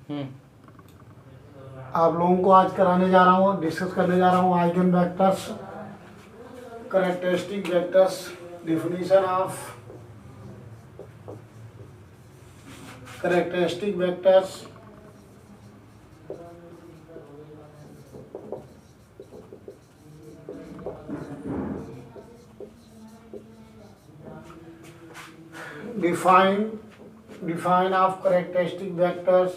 हम्म। आप लोगों को आज कराने जा रहा हूँ, डिस्कस करने जा रहा हूँ eigen vectors, characteristic vectors, definition of characteristic vectors, define of characteristic vectors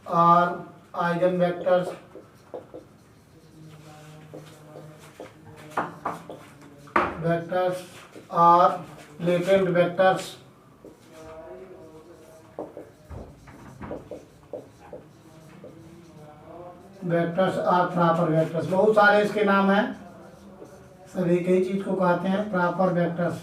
are eigenvectors, vectors are latent vectors, vectors are proper vectors. बहुत सारे इसके नाम हैं, सभी कई चीज को कहते हैं प्रॉपर वेक्टर्स।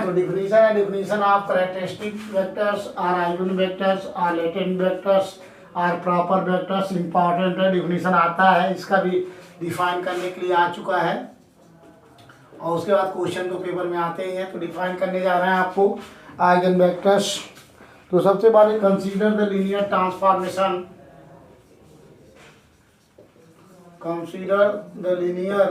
तो डिफिनीशन है, definition of characteristic vectors are eigen vectors are latent vectors are proper vectors. Important है, डिफिनीशन आता है, इसका भी डिफाइन करने के लिए आ चुका है और उसके बाद क्वेश्चन तो पेपर में आते ही हैं। तो डिफाइन करने जा रहे हैं आपको आइगन वेक्टर्स। तो सबसे पहले consider the linear transformation, consider the linear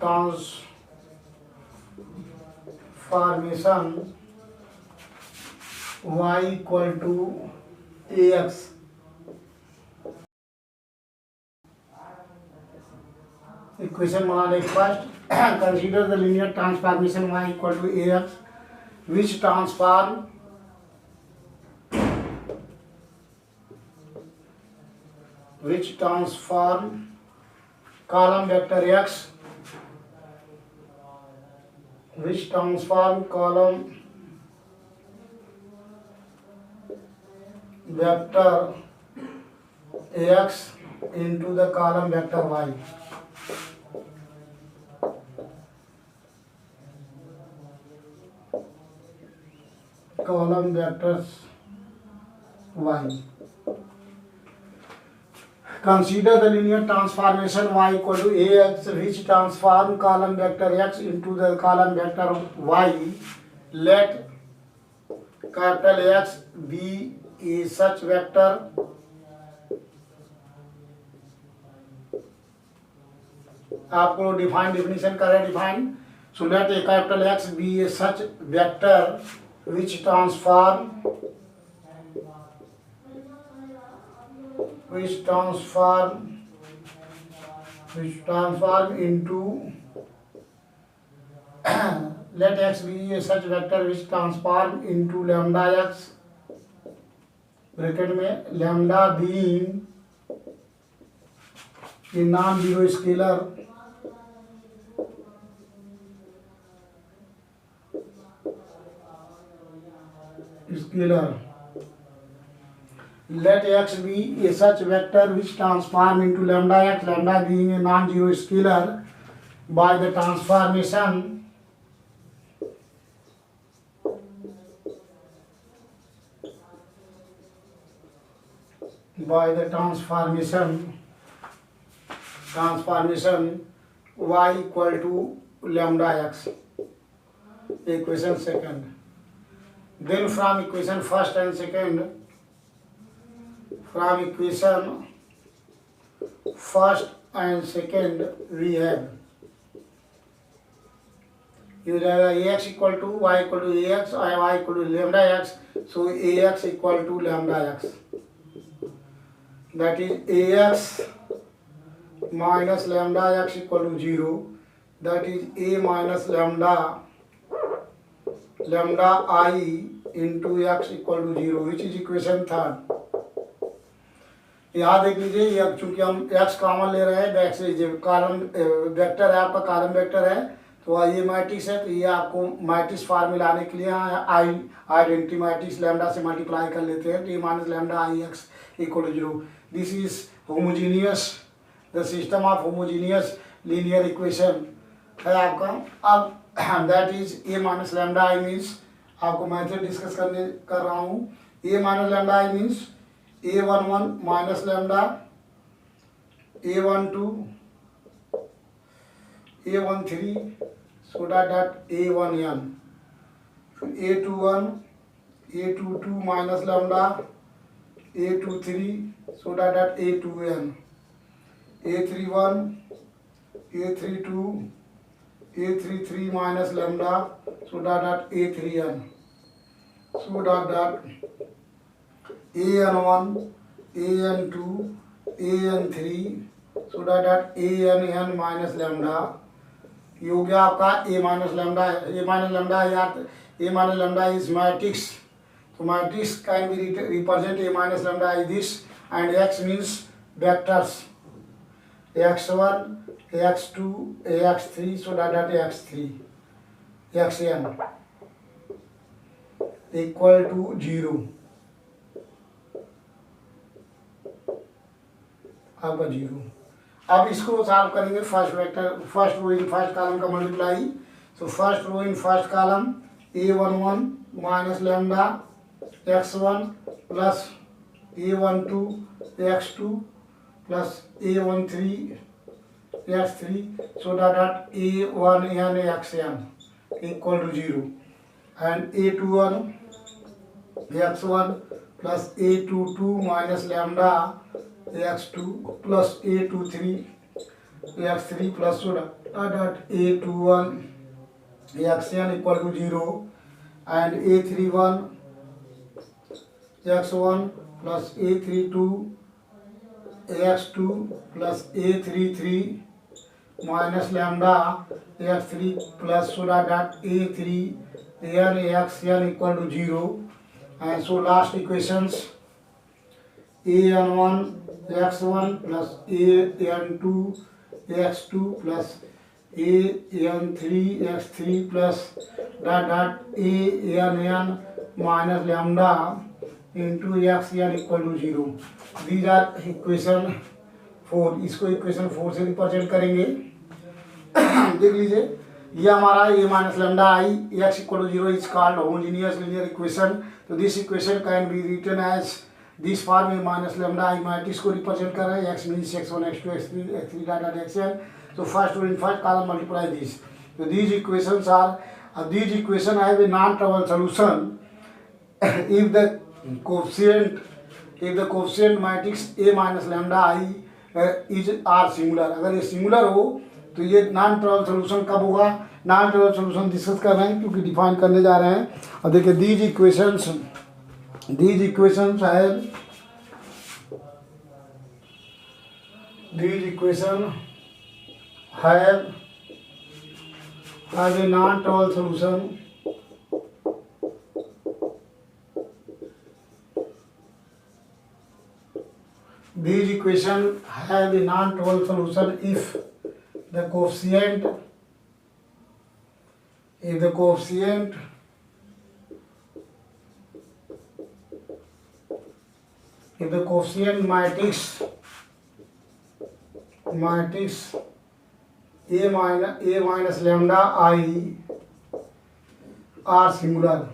transformation y equal to ax। equation बना ले first. consider the linear transformation y equal to ax which transform column vector x, which transform column vector x into the column vector y। column vectors y। Consider the linear transformation y equal to ax which transform column vector x into the column vector y. Let capital X be a such vector आपको definition करें define. So let A capital X be a such vector which transform into let x be a such vector which transform into lambda x bracket में lambda being a non-zero scalar let x be a such vector which transform into lambda x, lambda being a non-zero scalar by the transformation y equal to lambda x। equation second। then from equation first and second, we have ये हो जाएगा ax equal to y equal to ax और y equal to lambda x। so ax equal to lambda x, that is ax minus lambda x equal to 0, that is a minus lambda I into x equal to 0, which is equation third। यहाँ देख लीजिए, ये चूंकि हम x common ले रहे हैं, x column vector है, आपका कॉलम वेक्टर है, तो ये मैट्रिक्स है, तो ये आपको मैट्रिक्स फॉर्म में लाने के लिए आइडेंटिटी मैट्रिक्स लैम्डा से मल्टीप्लाई कर लेते हैं, तो ये minus lambda I X equal to 0। This is homogeneous, the system of homogeneous linear equation है आपका। अब that is A minus lambda I means, आपको मैथड डिस्कस कर रहा हूँ। A minus lambda I means A11 minus lambda, A12, A13, so that A1n, A21, A22 minus lambda, A23, so that A2n, A31, A32, A33 minus lambda, so that A3n, so that AN1, AN2, AN3, so that ANn minus lambda. ये हो गया आपका A minus lambda है, A minus lambda यार, A minus lambda is matrix, तो matrix can be represent A minus lambda is this and X means vectors x1, x2, x3, so that x3, xn equal to 0, आपका 0। अब इसको solve करेंगे first vector, first row in first column का multiply, so first row in first column A11 minus lambda x1 plus A12 x2 plus A13 x3, so that A1n xn equal to 0 and A21 x1 plus A22 minus lambda x2 plus A23 x3 plus so that A21 xn equal to 0 and A31 x1 plus A32 x2 plus A33 minus lambda x3 plus so that A3 n xn equal to 0 and so last equations an1 x1 plus an2 x2 plus an3 x3 plus that ann minus lambda into xn equal to 0. These are equation 4. इसको equation 4 से represent करेंगे। देख लीजिए, ये हमारा a minus lambda I x equal to 0 is called homogeneous linear equation. तो this equation can be written as this form a minus lambda I matrix को represent कर रहे हैं। x means x1 x2 x3 x3 dot xn। So first row in first column multiply this. So these equations are these equation have a non-trivial solution if the coefficient matrix a minus lambda I is r singular। अगर ये singular हो तो ये non trivial solution कब होगा? Non trivial solution discuss कर रहे हैं क्योंकि डिफाइन करने जा रहे हैं। और देखिए these equations have a non-trivial solution these equations have a non-trivial solution if the coefficient matrix a minus lambda I are singular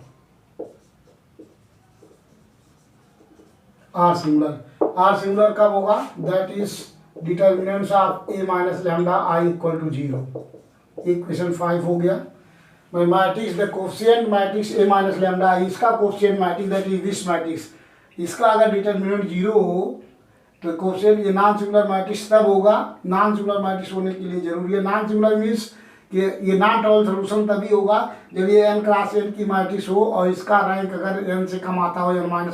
कब होगा? That is determinants of a minus lambda I equal to 0। Equation 5 हो गया। Matrix the coefficient matrix a minus lambda I, इसका coefficient matrix that is this matrix, इसका अगर determinant 0 हो तो coefficient ये नॉन सिंगुलर मैट्रिक्स तब होगा। नॉन सिंगुलर मैट्रिक्स होने के लिए जरूरी है, नॉन सिंगुलर मीन्स कि ये नॉन ट्रिवियल सॉल्यूशन तभी होगा जब ये n क्रॉस n की मैट्रिक्स हो और इसका रैंक अगर n से कम आता हो, n-1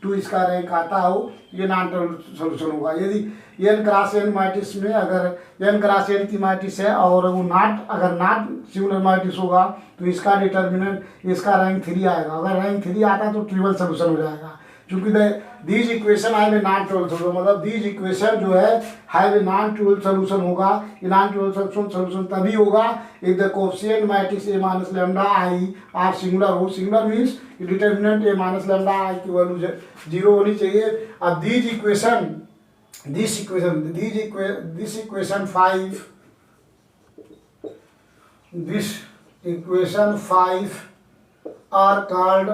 n-2 इसका रैंक आता हो, ये नॉन ट्रिवियल सॉल्यूशन होगा। यदि n क्रॉस n मैट्रिक्स में अगर n क्रॉस n की मैट्रिक्स है और वो अगर नॉट सिंगुलर मैट्रिक्स होगा तो इसका डिटर्मिनेंट इसका रैंक 3 आएगा। अगर रैंक 3 आता तो ट्रिवियल सॉल्यूशन हो जाएगा। क्योंकि these equation have a non trivial solution, मतलब दीज इक्वेशन जो है have a non trivial solution होगा। ये नॉन ट्रिवियल सॉल्यूशन तभी होगा if the coefficient matrix a minus lambda I are singular हो। Singular means determinant a minus lambda I की value 0 होनी चाहिए। अब this equation 5 are called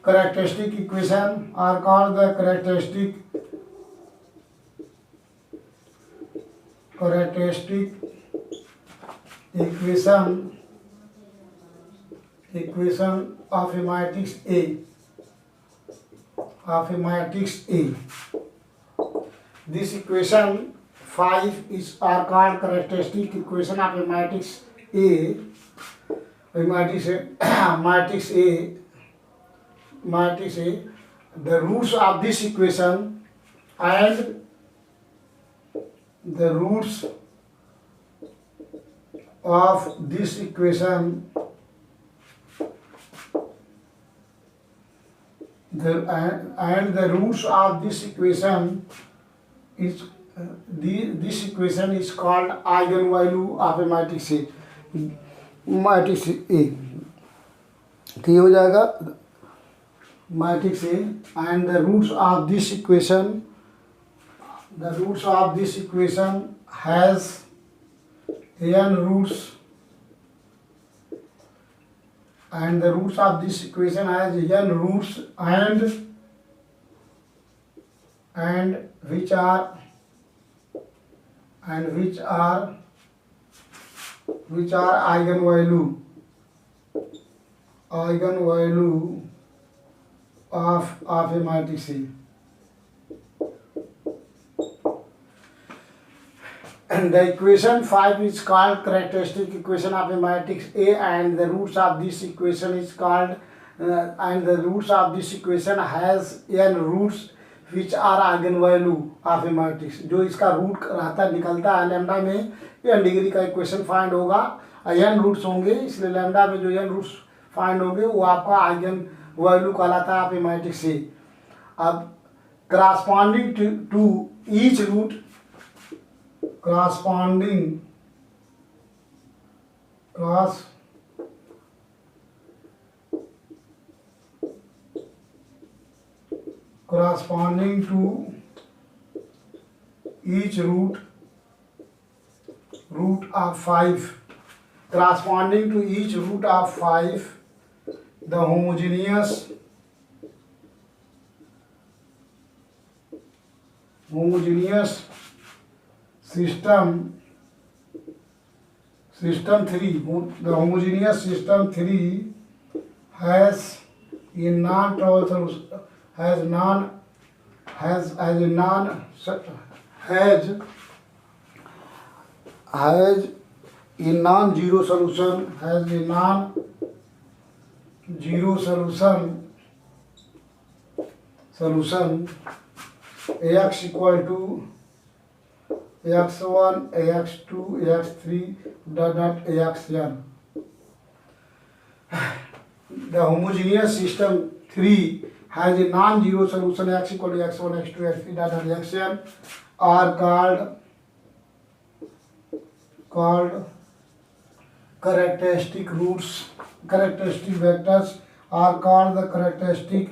characteristic equation, are called the characteristic equation of a matrix A. This equation 5 is are called characteristic equation of a matrix A. Matrix A. The roots of this equation and the roots of this equation the roots of this equation is this equation is called eigenvalue of a matrix A. Matrix A तो ये हो जाएगा matrix A and the roots of this equation has n roots and the roots of this equation has n roots and which are eigenvalue of a matrix A. And the equation 5 is called characteristic equation of a matrix A, and the roots of this equation is called has n roots which are eigenvalue of a matrix. जो इसका root रहता निकलता है lambda में n degree का equation find होगा, n roots होंगे, इसलिए लैम्डा में जो n रूट्स फाइंड होंगे वो आपका आइगन वैल्यू कहलाता है आप ए मैट्रिक्स से. अब corresponding to each root corresponding to each root of 5, corresponding to each root of 5, the homogeneous system 3, the homogeneous system 3 has a non-trivial solution, has a non-zero solution Ax equal to Ax1, Ax2, Ax3, Axn. The homogeneous system 3 has a non-zero solution X equal to X1, X2, X3, Xn are called characteristic roots. Characteristic vectors are called the characteristic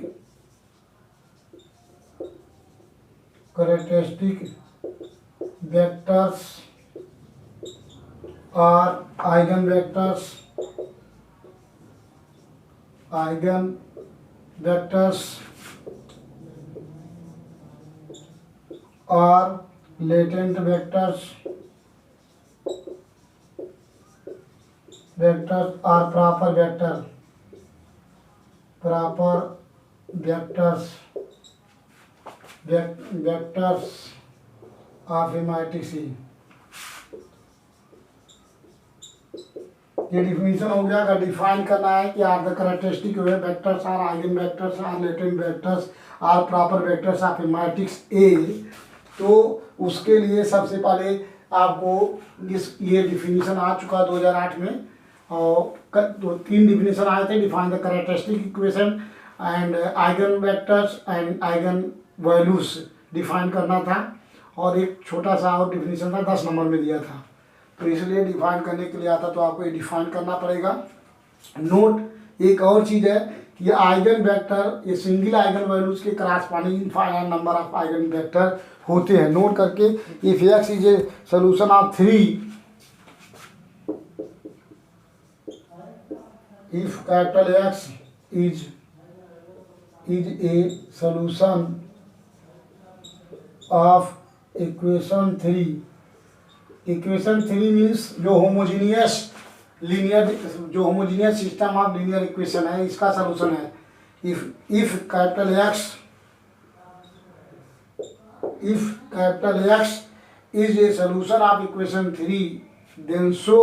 vectors or eigenvectors or latent vectors or proper vectors of a matrix A. ये definition हो गया. अगर define करना है कि are the characteristic vectors are eigen vectors are latent vectors are proper vectors of A matrix A, तो उसके लिए सबसे पहले आपको ये डिफिनीशन आ चुका 2008 में, और 3 डिफिनीशन आए थे. Define the characteristic equation and eigen vectors and eigen values define करना था, और एक छोटा सा और डिफिनीशन था 10 नंबर में दिया था. तो इसलिए डिफाइन करने के लिए आता तो आपको ये डिफाइन करना पड़ेगा. नोट एक और चीज़ है कि आइगन वेक्टर ये सिंगल आइगन वैल्यूज के corresponding infinite number of eigen vector होते हैं. नोट करके if x is a solution of 3, if capital x is a solution of equation 3 means जो होमोजीनियस लीनियर जो homogeneous system of linear equation है इसका solution है। If capital x is a solution of equation 3 then so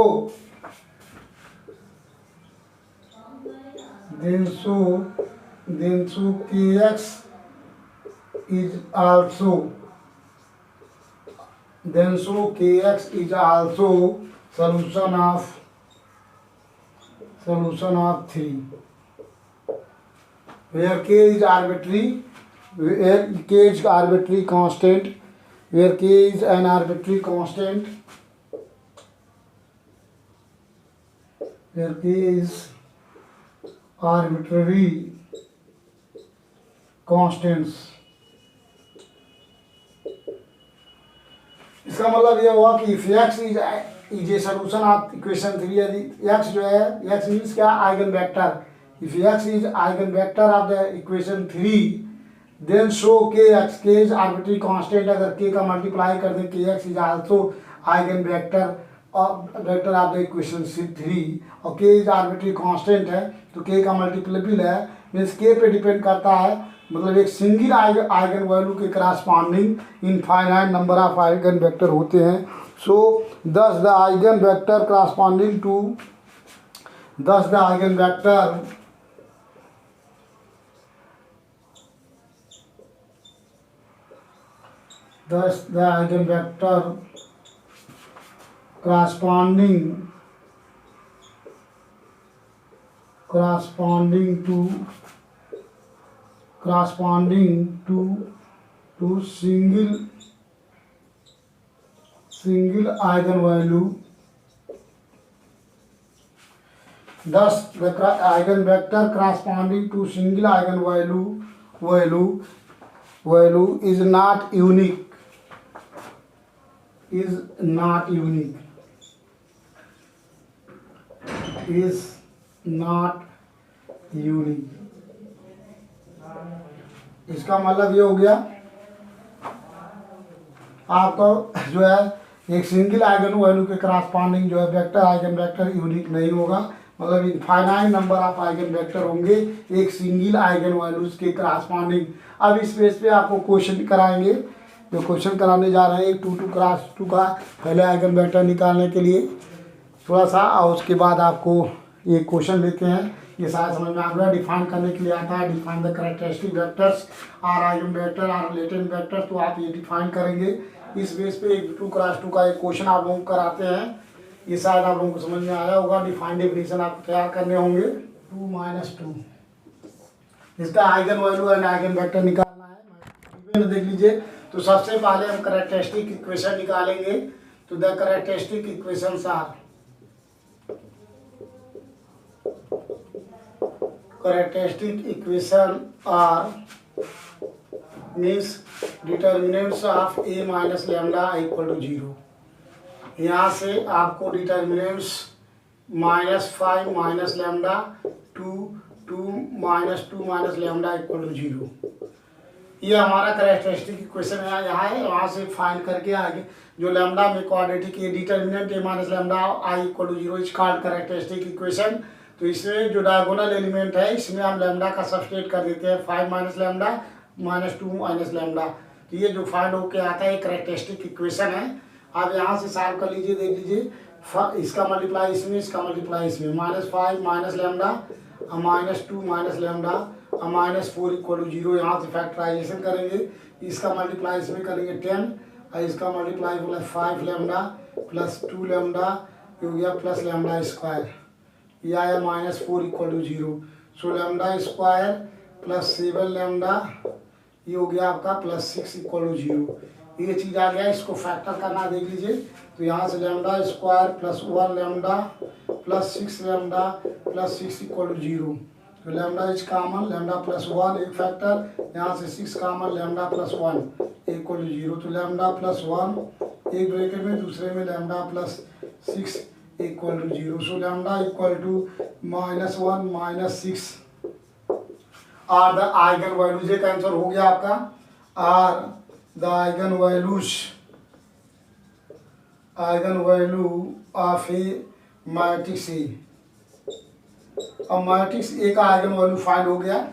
kx is also solution of 3 where k is arbitrary, where k is arbitrary constant, where k is an arbitrary constant, where k is arbitrary constants। इसका मतलब ये हुआ कि if x is a solution of equation 3, यदि x जो है, x means क्या, eigen vector, if x is eigen vector of the equation 3 then show k is arbitrary constant. अगर k का मल्टीप्लाई कर दें kx is also eigen vector of the equation 3 और k is arbitrary constant है तो k का multiple है, means k पे डिपेंड करता है, मतलब एक सिंगल आइगन वैल्यू के corresponding infinite number of eigen vector होते हैं। So thus the eigen vector corresponding to thus the eigenvector corresponding to single eigenvalue, thus the eigenvector corresponding to single eigenvalue is not unique, इसका मतलब ये हो गया आपको जो है एक सिंगल आइगन वैल्यू के करस्पॉन्डिंग जो है वेक्टर आइगन वेक्टर यूनिक नहीं होगा, मतलब infinite number of eigen vector होंगे एक सिंगल आइगन वैल्यूज के करस्पॉन्डिंग। अब इस बेस पे आपको क्वेश्चन कराएंगे, जो क्वेश्चन कराने जा रहे हैं 2×2 का पहले आइगन वेक्टर निकालने के लिए थोड़ा सा, और उसके बाद आपको ये क्वेश्चन लेते हैं, ये सारा समझ में आ गया। डिफाइन करने के लिए आता है, define the characteristic vectors are eigen vector are related vectors, तो आप ये डिफाइन करेंगे। इस बेस पे 2×2 का एक क्वेश्चन आप लोगों को कराते हैं, ये शायद आप लोगों को समझ में आया होगा। डिफाइन डेफिनेशन आपको तैयार करने होंगे। 2 - 2 इसका eigen value and eigen vector निकालना है। देख लीजिए, तो सबसे पहले हम कैरेक्टरिस्टिक इक्वेशन निकालेंगे। तो the characteristic equations are means determinants of a minus lambda equal to 0। यहाँ से आपको determinants -5 minus lambda 2 minus lambda equal to 0, ये हमारा कैरेक्टरिस्टिक इक्वेशन है। यहाँ है, वहाँ से फाइंड करके आगे जो लैम्डा में quadratic determinant a minus lambda I equal to 0 is called characteristic equation. तो इसमें जो डायगोनल एलिमेंट है इसमें हम लैम्डा का सब्सट्रेट कर देते हैं 5 माइनस लैम्डा -2 माइनस लैम्डा, तो ये जो फाइंड होके आता है कैरेक्टरिस्टिक इक्वेशन है। आप यहाँ से सॉल्व कर लीजिए, देख लीजिए, इसका मल्टीप्लाई इसमें, इसका मल्टीप्लाई इसमें, -5 minus lambda -2 minus lambda -4 equal to 0। यहाँ से फैक्टराइजेशन करेंगे, इसका मल्टीप्लाई इसमें करेंगे 10 और इसका मल्टीप्लाई बोला 5 लैम्डा प्लस 2 लैम्डा हो गया प्लस लैम्डा स्क्वायर, यह आया -4 equal to 0। So lambda square plus 7 lambda ये हो गया आपका प्लस 6 इक्वल टू 0। ये चीज़ आ गया, इसको फैक्टर करना देख लीजिए। तो यहाँ से lambda square plus 1 lambda plus 6 lambda plus 6 equal to 0। तो lambda is common, lambda plus 1 एक फैक्टर, यहाँ से 6 common, lambda plus 1 equal to 0। तो लैम्डा प्लस 1 एक ब्रैकेट में, दूसरे में lambda plus 6 equal to 0। So lambda equal to -1 -6 are the eigen values. एक आंसर हो गया आपका, are the eigen value of A matrix A. अब मैट्रिक्स ए का आइगन वैल्यू फाइंड हो गया,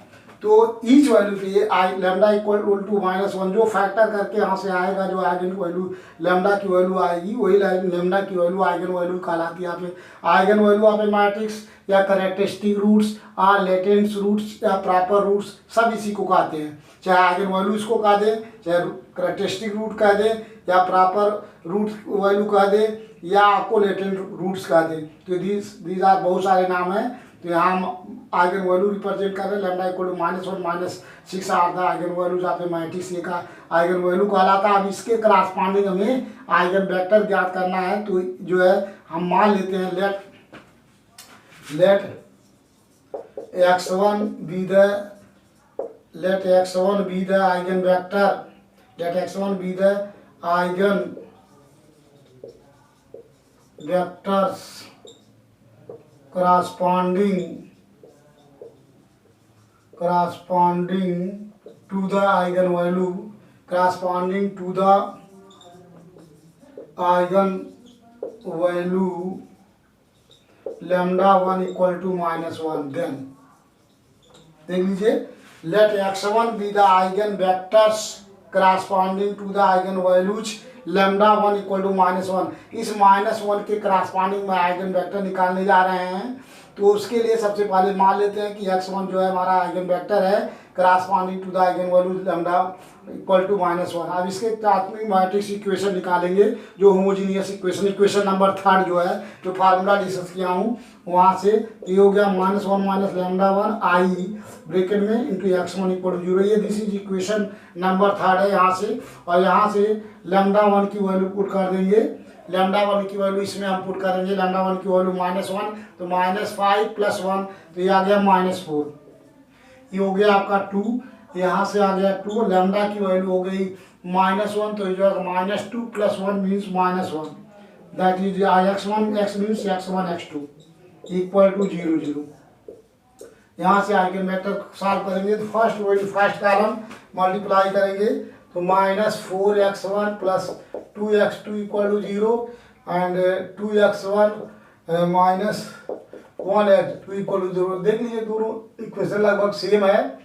तो ईच वैल्यू पे आई लैम्डा इक्वल टू -1 जो फैक्टर करके यहाँ से आएगा, जो आइगन वैल्यू लैम्डा की वैल्यू आएगी वही लैम्डा की वैल्यू आइगन वैल्यू कहलाती है। यहाँ पे आइगन वैल्यू यहाँ पे मैट्रिक्स या करेक्टरिस्टिक रूट्स और लेटेंट रूट्स या प्रॉपर रूट्स सब इसी को कहते हैं। चाहे आइगन वैल्यू इसको कह दें, चाहे करेक्टरिस्टिक रूट कह दें, या प्रॉपर रूट वैल्यू कह दें, या आपको लेटेंट रूट्स कह दें। तो दीज आर बहुत सारे नाम हैं। तो यहाँ हम आइगन वैल्यू रिप्रेजेंट कर रहे हैं। Lambda equal to -1 -6 are the eigen value जहाँ पे मैट्रिक्स ए का आइगन वैल्यू कहलाता है। अब इसके करस्पॉन्डिंग हमें आइगन वेक्टर ज्ञात करना है। तो जो है हम मान लेते हैं let x1 be the eigen vector, let x1 be the eigen vectors corresponding to the eigenvalue, corresponding to the eigenvalue lambda 1 equal to -1। then देख लीजिए, let x1 be the eigen vectors corresponding to the eigen values lambda 1 equal to -1। इस -1 के corresponding में eigen vector निकालने जा रहे हैं। तो उसके लिए सबसे पहले मान लेते हैं कि x1 जो है हमारा आइगन वेक्टर है corresponding to the eigen value lambda equal to -1। अब इसके प्राथमिक मैट्रिक्स इक्वेशन निकालेंगे, जो होमोजीनियस इक्वेशन नंबर 3 जो है, जो फार्मूला डिस्कस किया हूँ वहाँ से। ये हो गया -1 माइनस लैम्डा 1 आई ब्रैकेट में इंटू x1 इक्वल टू 0। ये दिस इज इक्वेशन नंबर 3 है यहाँ से। और यहाँ से लैम्डा 1 की वैल्यू पुट कर देंगे। लैम्डा 1 की वैल्यू इसमें हम पुट करेंगे। लैम्डा 1 की वैल्यू -1, तो -5 + 1, तो ये आ गया -4। ये हो गया आपका 2, यहाँ से आ गया 2। लैम्डा की वैल्यू हो गई -1, तो ये जो है -2 + 1 means -1। That is x1 x means x1 x2 equal to 0 0। यहाँ से आइगन वेक्टर सॉल्व करेंगे तो फर्स्ट कॉलम मल्टीप्लाई करेंगे, तो -4x1 + 2x2 equal to 0 and 2x1 -1x2 equal to 0। देख लीजिए दोनों इक्वेशन लगभग सेम है।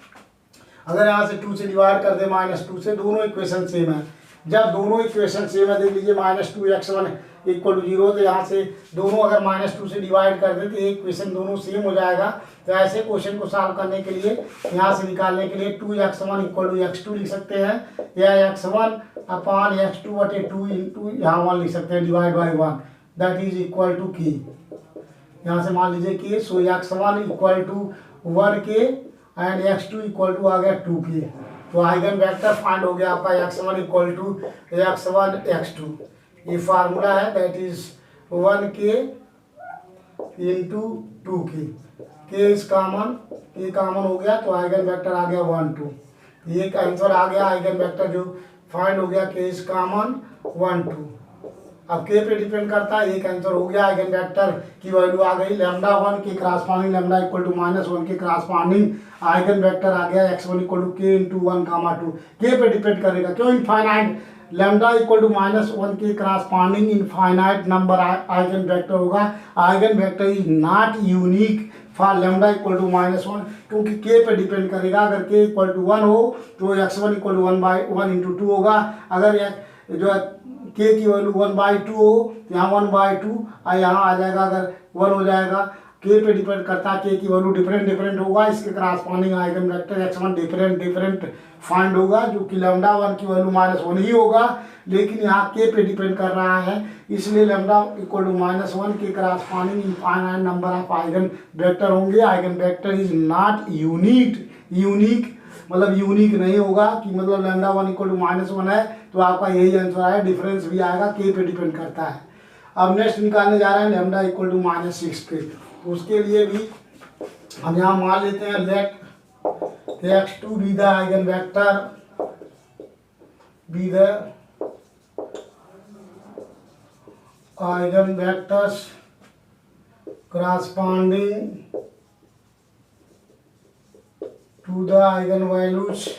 अगर यहाँ से 2 से डिवाइड कर दे -2 से, दोनों इक्वेशन सेम है। जब दोनों इक्वेशन सेम है, देख लीजिए -2x1 इक्वल टू 0, तो यहाँ से दोनों अगर -2 से डिवाइड कर दे तो एक इक्वेशन दोनों सेम हो जाएगा। तो ऐसे क्वेश्चन को सॉल्व करने के लिए, यहाँ से निकालने के लिए 2x1 इक्वल टू x2 लिख सकते हैं, या x1/x2/2 इंटू यहाँ 1 लिख सकते हैं divide by 1, that is equal to k। यहाँ से मान लीजिए कि so x1 equal to 1k and x2 equal to आ गया 2k। तो आइगन वेक्टर फाइंड हो गया आपका x1 equal to x1 x2। ये फार्मूला है, that is 1k into 2k। k is common, ये कॉमन हो गया, तो आइगन वेक्टर आ गया 1 2। ये आंसर आ गया आइगन वेक्टर जो फाइंड हो गया, k इज कॉमन 1 2। अब k पे डिपेंड करता है, एक आंसर हो गया। आइगन वेक्टर की वैल्यू आ गई लैम्डा 1 के करस्पॉन्डिंग, लैम्डा इक्वल टू -1 के करस्पॉन्डिंग आइगन वेक्टर आ गया x1 equal to k into 1 2। k पे डिपेंड करेगा, क्यों? इनफाइनाइट लैम्डा इक्वल टू -1 के corresponding infinite number eigen vector होगा। Eigen vector is not unique for lambda equal to -1, क्योंकि k पे डिपेंड करेगा। अगर k इक्वल टू 1 हो तो x1 इक्वल टू 1/1 इंटू 2 होगा। अगर जो है k की वैल्यू 1/2 हो तो यहाँ 1/2 यहाँ आ जाएगा, अगर 1 हो जाएगा। k पे डिपेंड करता है, k की वैल्यू डिफरेंट होगा। इसके corresponding eigen vector x1 different find होगा, जो कि लैम्डा 1 की वैल्यू -1 ही होगा, लेकिन यहाँ k पे डिपेंड कर रहा है, इसलिए लैम्डा इक्वल टू -1 के corresponding infinite number of eigen vector होंगे। Eigen vector is not unique मतलब यूनिक नहीं होगा कि मतलब लैम्डा 1 इक्वल टू -1 है तो आपका यही आंसर आया। डिफरेंस भी आएगा, k पे डिपेंड करता है। अब नेक्स्ट निकालने जा रहे हैं लैम्डा इक्वल टू -6 पे। तो उसके लिए भी हम यहाँ मान लेते हैं let x2 be the eigen vector, be the eigen vectors corresponding to the eigenvalues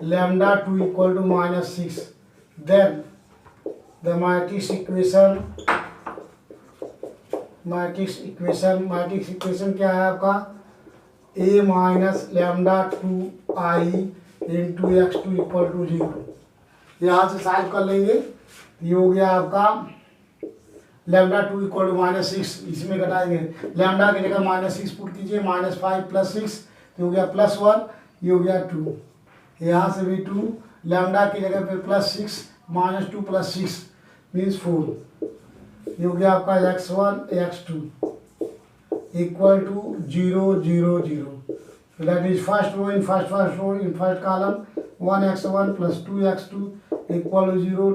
lambda 2 equal to -6, then the matrix equation क्या है आपका, a minus lambda 2i into X two equal to 0। यहाँ से सॉल्व कर लेंगे, ये हो गया आपका लैम्डा 2 इक्वल टू -6, इसमें घटाएंगे लैम्डा की जगह -6 पुट कीजिए, -5 + 6 तो हो गया +1, ये हो गया 2, यहाँ से भी 2, लैम्डा की जगह पे +6 -2 + 6 मीन्स 4, ये हो गया आपका x1 x2 equal to 0 0 0, that is first row in first column 1x1 + 2x2 equal to 0,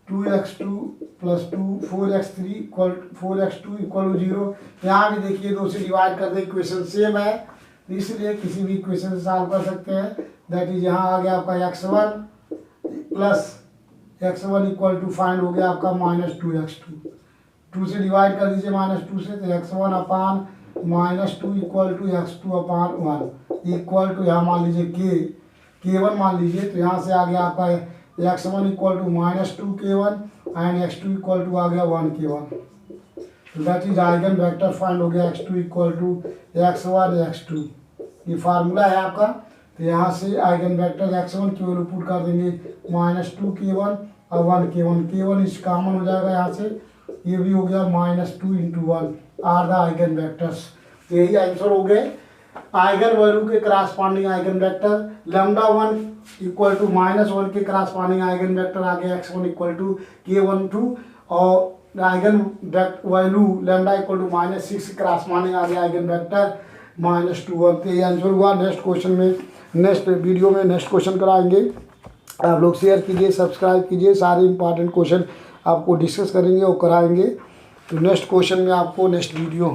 2x2 + 2 4x3 4x2 equal to 0। यहाँ भी देखिए 2 से डिवाइड कर दे, इक्वेशन सेम है इसलिए किसी भी इक्वेशन से सॉल्व कर सकते हैं। दैट इज यहाँ आ गया आपका x1 इक्वल टू फाइंड हो गया आपका -2x2, 2 से डिवाइड कर दीजिए -2 से, तो x1 upon -2 equal to x2 upon 1 equal to यहाँ मान लीजिए k1 मान लीजिए, तो यहाँ से आ गया आपका x1 equal to -2 k1 and x2 equal to आ गया 1 k1। That is eigen vector find हो गया x2 equal to x1 x2, ये फार्मूला है आपका। तो यहाँ से आइगन वेक्टर x1 की वैल्यू पुट कर देंगे -2 k1 और 1 k1 इस कॉमन हो जाएगा यहाँ से, ये भी हो गया -2 × 1 आर द आइगन वेक्टर्स। तो यही आंसर हो गए आइगन वैल्यू के corresponding eigen vector. Lambda 1 equal to -1 के करस्पॉन्डिंग आइगन वेक्टर आ गया x1 इक्वल टू k12 और eigen value lambda equal to -6 के करस्पॉन्डिंग आ गया आइगन वेक्टर -2 तो ये आंसर हुआ। नेक्स्ट क्वेश्चन में नेक्स्ट वीडियो में नेक्स्ट क्वेश्चन कराएंगे, आप लोग शेयर कीजिए, सब्सक्राइब कीजिए, सारे इंपॉर्टेंट क्वेश्चन आपको डिस्कस करेंगे और कराएंगे। तो नेक्स्ट क्वेश्चन में आपको नेक्स्ट वीडियो